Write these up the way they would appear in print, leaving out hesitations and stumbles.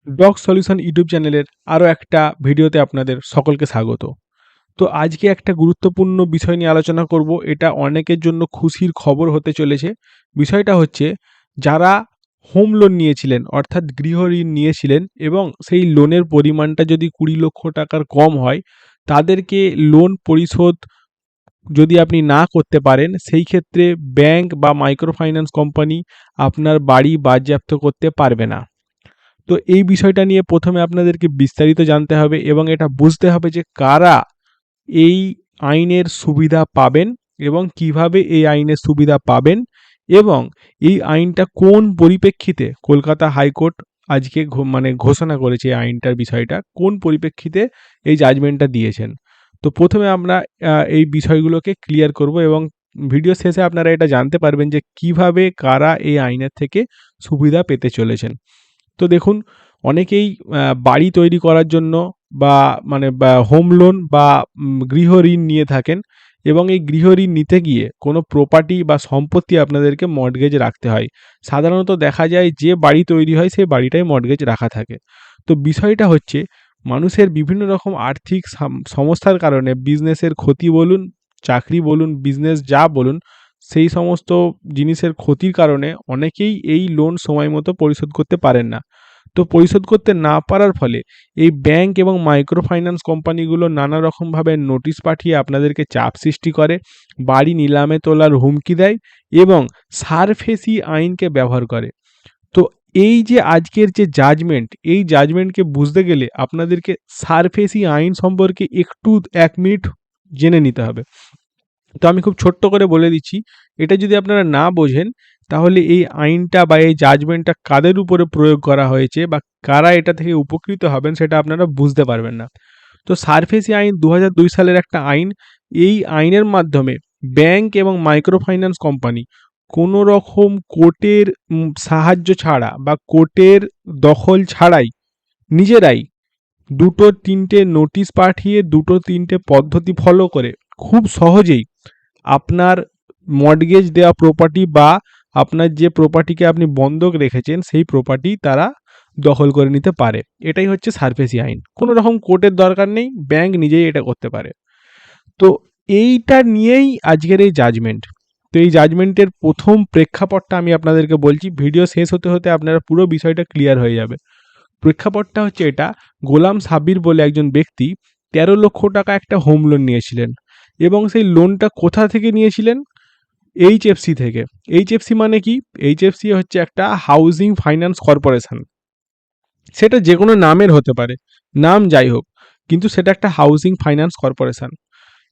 Dog solution YouTube চ্যানেলের আরও একটা ভিডিওতে আপনাদের সকলকে স্বাগত। তো আজকে একটা গুরুত্বপূর্ণ বিষয় নিয়ে আলোচনা করব। এটা অনেকের জন্য খুশির খবর হতে চলেছে। বিষয়টা হচ্ছে, যারা হোম লোন নিয়েছিলেন অর্থাৎ গৃহ ঋণ নিয়েছিলেন এবং সেই লোনের পরিমাণটা যদি 20 লক্ষ টাকার কম হয়, তাদেরকে লোন পরিশোধ যদি আপনি না করতে পারেন, সেই ক্ষেত্রে ব্যাংক বা মাইক্রো ফাইন্যান্স কোম্পানি আপনার বাড়ি বাজেয়াপ্ত করতে পারবে না। তো এই বিষয়টা নিয়ে প্রথমে আপনাদেরকে বিস্তারিত জানতে হবে এবং এটা বুঝতে হবে যে কারা এই আইনের সুবিধা পাবেন এবং কিভাবে এই আইনের সুবিধা পাবেন, এবং এই আইনটা কোন পরিপ্রেক্ষিতে কলকাতা হাইকোর্ট আজকে ঘোষণা করেছে এই আইনটার বিষয়টা কোন পরিপ্রেক্ষিতে এই জাজমেন্টটা দিয়েছেন। তো প্রথমে আমরা এই বিষয়গুলোকে ক্লিয়ার করব এবং ভিডিও শেষে আপনারা এটা জানতে পারবেন যে কিভাবে কারা এই আইনের থেকে সুবিধা পেতে চলেছেন। তো দেখুন, অনেকেই বাড়ি তৈরি করার জন্য বা হোম লোন বা গৃহ ঋণ নিয়ে থাকেন, এবং এই গৃহ ঋণ নিতে গিয়ে কোনো প্রপার্টি বা সম্পত্তি আপনাদেরকে মর্টগেজ রাখতে হয়। সাধারণত দেখা যায় যে বাড়ি তৈরি হয় সেই বাড়িটাই মর্টগেজ রাখা থাকে। তো বিষয়টা হচ্ছে, মানুষের বিভিন্ন রকম আর্থিক সমস্যার কারণে, বিজনেসের ক্ষতি বলুন, চাকরি বলুন, বিজনেস যা বলুন, সেই সমস্ত জিনিসের ক্ষতির কারণে অনেকেই এই লোন সময় মতো পরিশোধ করতে পারেন না। তো পরিশোধ করতে না পারার ফলে এই ব্যাংক এবং মাইক্রো ফাইন্যান্স কোম্পানিগুলো নানা রকমভাবে নোটিশ পাঠিয়ে আপনাদেরকে চাপ সৃষ্টি করে, বাড়ি নিলামে তোলার হুমকি দেয় এবং সারফেসি আইনকে ব্যবহার করে। তো এই যে আজকের যে জাজমেন্ট, এই জাজমেন্টকে বুঝতে গেলে আপনাদেরকে সারফেসি আইন সম্পর্কে একটু 1 মিনিট জেনে নিতে হবে। তো আমি খুব ছোট্ট করে বলে দিচ্ছি, এটা যদি আপনারা না বোঝেন, তাহলে এই আইনটা বা এই জাজমেন্টটা কাদের উপরে প্রয়োগ করা হয়েছে বা কারা এটা থেকে উপকৃত হবেন সেটা আপনারা বুঝতে পারবেন না। তো সারফেসি আইন 2002 সালের একটা আইন। এই আইনের মাধ্যমে ব্যাংক এবং মাইক্রো ফাইন্যান্স কোম্পানি কোনো রকম কোর্টের সাহায্য ছাড়া বা কোর্টের দখল ছাড়াই নিজেরাই 2-3টে নোটিশ পাঠিয়ে 2-3টে পদ্ধতি ফলো করে খুব সহজেই আপনার মর্টগেজ দেওয়া প্রপার্টি বা আপনার যে প্রপার্টিকে আপনি বন্ধক রেখেছেন সেই প্রপার্টি তারা দখল করে নিতে পারে। এটাই হচ্ছে সারফেসি আইন। কোনো রকম কোর্টের দরকার নেই, ব্যাংক নিজেই এটা করতে পারে। তো এইটা নিয়েই আজকের এই জাজমেন্ট। তো এই জাজমেন্টের প্রথম প্রেক্ষাপটটা আমি আপনাদেরকে বলছি, ভিডিও শেষ হতে হতে আপনারা পুরো বিষয়টা ক্লিয়ার হয়ে যাবে। প্রেক্ষাপটটা হচ্ছে এটা, গোলাম সাব্বির বলে একজন ব্যক্তি 13 লক্ষ টাকা একটা হোম লোন নিয়েছিলেন, এবং সেই লোনটা কোথা থেকে নিয়েছিলেন? এইচএফসি থেকে। এইচএফসি মানে কি? এইচএফসি হচ্ছে একটা হাউজিং ফাইন্যান্স কর্পোরেশন। সেটা যে কোনো নামের হতে পারে, নাম যাই হোক, কিন্তু সেটা একটা হাউজিং ফাইন্যান্স কর্পোরেশন।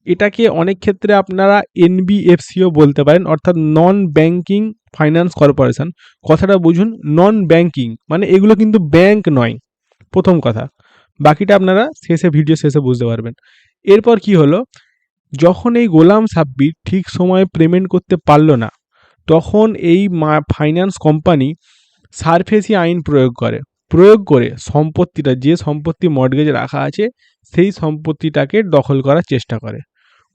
এটাকে অনেক ক্ষেত্রে আপনারা এনবিএফসিও বলতে পারেন, অর্থাৎ নন ব্যাংকিং ফাইন্যান্স কর্পোরেশন। কথাটা বুঝুন, নন ব্যাংকিং মানে এগুলো কিন্তু ব্যাংক নয়, প্রথম কথা। বাকিটা আপনারা ভিডিও শেষে বুঝতে পারবেন। এরপর কি হলো, যখন এই গোলাম সাব্বির ঠিক সময়ে পেমেন্ট করতে পারল না, তখন এই ফাইন্যান্স কোম্পানি সারফেসি আইন প্রয়োগ করে সম্পত্তিটা, যে সম্পত্তি মর্টগেজ রাখা আছে, সেই সম্পত্তিটাকে দখল করার চেষ্টা করে।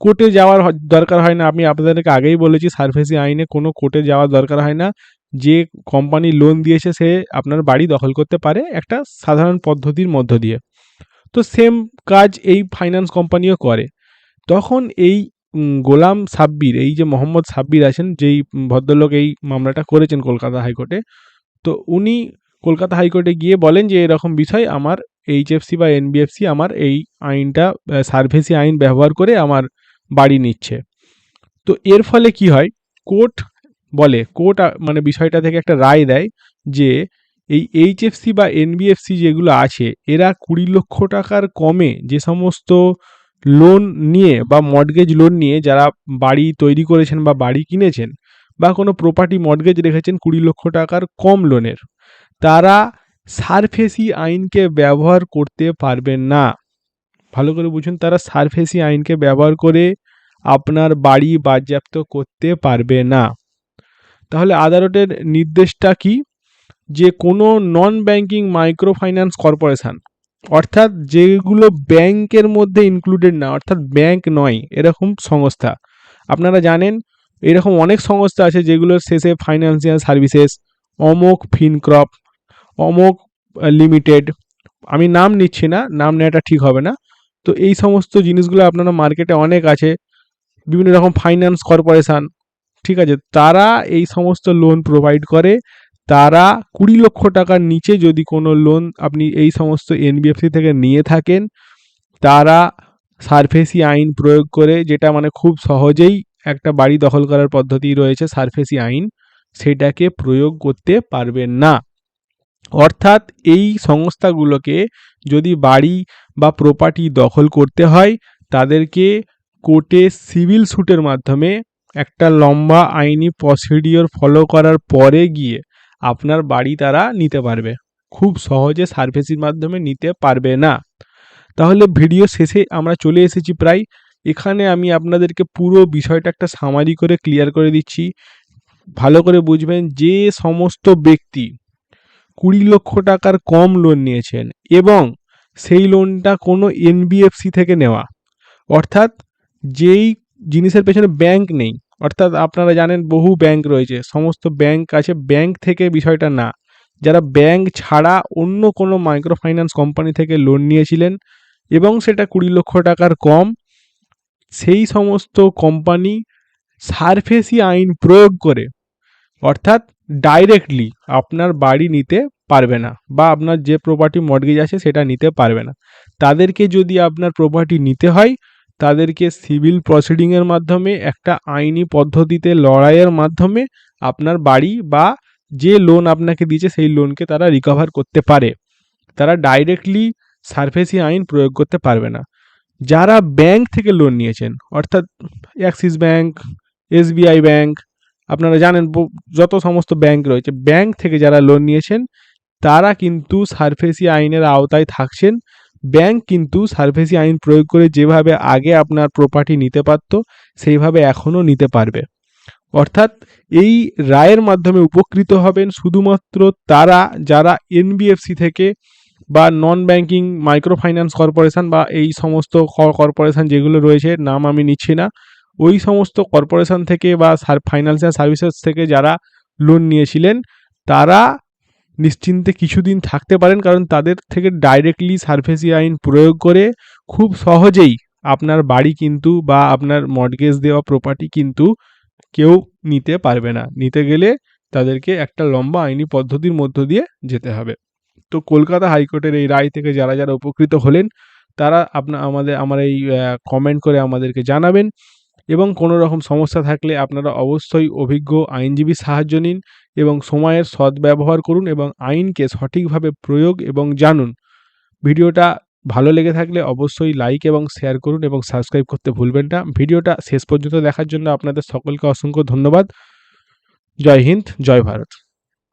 কোর্টে যাওয়ার দরকার হয় না। আমি আপনাদেরকে আগেই বলেছি, সারফেসি আইনে কোনো কোর্টে যাওয়ার দরকার হয় না। যে কোম্পানি লোন দিয়েছে সে আপনার বাড়ি দখল করতে পারে একটা সাধারণ পদ্ধতির মধ্য দিয়ে। তো সেম কাজ এই ফাইন্যান্স কোম্পানিও করে। তখন এই গোলাম সাব্বির, এই যে মোহাম্মদ সাব্বির আছেন, যেই ভদ্রলোক এই মামলাটা করেছেন কলকাতা হাইকোর্টে, তো উনি কলকাতা হাইকোর্টে গিয়ে বলেন যে এরকম বিষয়, আমার এইচএফসি বা এনবিএফসি আমার এই আইনটা, সারফেসি আইন ব্যবহার করে আমার বাড়ি নিচ্ছে। তো এর ফলে কি হয়, কোর্ট মানে বিষয়টা থেকে একটা রায় দেয় যে এই এইচএফসি বা এনবিএফসি যেগুলো আছে, এরা 20 লক্ষ টাকার কমে যে সমস্ত লোন নিয়ে বা মর্টগেজ লোন নিয়ে যারা বাড়ি তৈরি করেছেন বা বাড়ি কিনেছেন বা কোনো প্রপার্টি মর্টগেজ রেখেছেন 20 লক্ষ টাকার কম লোনের, তারা সারফেসি আইনকে ব্যবহার করতে পারবেন না। ভালো করে বুঝুন, তারা সারফেসি আইনকে ব্যবহার করে আপনার বাড়ি বাজেয়াপ্ত করতে পারবে না। তাহলে আদালতের নির্দেশটা কি? যে কোনো non banking micro finance corporation, অর্থাৎ যেগুলো ব্যাংকের মধ্যে ইনক্লুডেড না, অর্থাৎ ব্যাংক নয় এরকম সংস্থা। আপনারা জানেন এরকম অনেক সংস্থা আছে যেগুলোর শেষে ফাইন্যান্সিয়াল সার্ভিসেস, অমোক ফিনক্রপ, অমোক লিমিটেড, আমি নাম নিচ্ছি না, নাম নেওয়াটা ঠিক হবে না। তো এই সমস্ত জিনিসগুলো আপনারা মার্কেটে অনেক আছে, বিভিন্ন রকম ফাইন্যান্স কর্পোরেশন, ঠিক আছে, তারা এই সমস্ত লোন প্রোভাইড করে। তারা 20 লক্ষ টাকার নিচে যদি কোনো লোন আপনি এই সমস্ত এনবিএফসি থেকে নিয়ে থাকেন, তারা সারফেসি আইন প্রয়োগ করে, যেটা মানে খুব সহজেই একটা বাড়ি দখল করার পদ্ধতি রয়েছে সারফেসি আইন, সেটাকে প্রয়োগ করতে পারবেন না। অর্থাৎ এই সংস্থাগুলোকে যদি বাড়ি বা প্রপার্টি দখল করতে হয়, তাদেরকে কোর্টে সিভিল স্যুটের মাধ্যমে একটা লম্বা আইনি প্রসিডিওর ফলো করার পরে গিয়ে আপনার বাড়ি তারা নিতে পারবে, খুব সহজে সারফেসির মাধ্যমে নিতে পারবে না। তাহলে ভিডিও শেষে আমরা চলে এসেছি প্রায়। এখানে আমি আপনাদেরকে পুরো বিষয়টা একটা সামারি করে ক্লিয়ার করে দিচ্ছি, ভালো করে বুঝবেন। যে সমস্ত ব্যক্তি 20 লক্ষ টাকার কম লোন নিয়েছেন এবং সেই লোনটা কোনো এনবিএফসি থেকে নেওয়া, অর্থাৎ যেই জিনিসের পেছনে ব্যাংক নেই, অর্থাৎ আপনারা জানেন বহু ব্যাংক রয়েছে, সমস্ত ব্যাংক আছে, ব্যাংক থেকে বিষয়টা না, যারা ব্যাংক ছাড়া অন্য কোনো মাইক্রো ফাইন্যান্স কোম্পানি থেকে লোন নিয়েছিলেন এবং সেটা 20 লক্ষ টাকার কম, সেই সমস্ত কোম্পানি সারফেসি আইন প্রয়োগ করে, অর্থাৎ ডাইরেক্টলি আপনার বাড়ি নিতে পারবে না, বা আপনার যে প্রপার্টি মর্টগেজ আছে সেটা নিতে পারবে না। তাদেরকে যদি আপনার প্রপার্টি নিতে হয়, তাদেরকে সিভিল প্রসিডিংয়ের মাধ্যমে, একটা আইনি পদ্ধতিতে লড়াইয়ের মাধ্যমে আপনার বাড়ি বা যে লোন আপনাকে দিয়েছে সেই লোনকে তারা রিকভার করতে পারে। তারা ডাইরেক্টলি সারফেসি আইন প্রয়োগ করতে পারবে না। যারা ব্যাংক থেকে লোন নিয়েছেন, অর্থাৎ অ্যাক্সিস ব্যাংক, এসবিআই ব্যাংক, আপনারা জানেন যত সমস্ত ব্যাংক রয়েছে, ব্যাংক থেকে যারা লোন নিয়েছেন তারা কিন্তু সারফেসি আইনের আওতায় থাকছেন। ব্যাংক কিন্তু সারফেসি আইন প্রয়োগ করে যেভাবে আগে আপনার প্রপার্টি নিতে পারত, সেইভাবে এখনও নিতে পারবে। অর্থাৎ এই রায়ের মাধ্যমে উপকৃত হবেন শুধুমাত্র তারা যারা এনবিএফসি থেকে বা non banking micro finance corporation বা এই সমস্ত কর্পোরেশন যেগুলো রয়েছে, নাম আমি নিচ্ছি না, ওই সমস্ত কর্পোরেশন থেকে বা ফাইন্যান্সিয়াল সার্ভিসেস থেকে যারা লোন নিয়েছিলেন, তারা নিশ্চিন্তে কিছুদিন থাকতে পারেন, কারণ তাদের থেকে ডাইরেক্টলি সারফেসি আইন প্রয়োগ করে খুব সহজেই আপনার বাড়ি কিন্তু বা আপনার মর্টগেজ দেওয়া প্রপার্টি কিন্তু কেউ নিতে পারবে না। নিতে গেলে তাদেরকে একটা লম্বা আইনি পদ্ধতির মধ্য দিয়ে যেতে হবে। তো কলকাতা হাইকোর্টের এই রায় থেকে যারা যারা উপকৃত হলেন, তারা আমার এই কমেন্ট করে আমাদেরকে জানাবেন, এবং কোনো রকম সমস্যা থাকলে আপনারা অবশ্যই অভিজ্ঞ আইনজীবীর সাহায্য নিন এবং সময়ের সদ্ব্যবহার করুন এবং আইনকে সঠিকভাবে প্রয়োগ এবং জানুন। ভিডিওটা ভালো লেগে থাকলে অবশ্যই লাইক এবং শেয়ার করুন এবং সাবস্ক্রাইব করতে ভুলবেন না। ভিডিওটা শেষ পর্যন্ত দেখার জন্য আপনাদের সকলকে অসংখ্য ধন্যবাদ। জয় হিন্দ, জয় ভারত।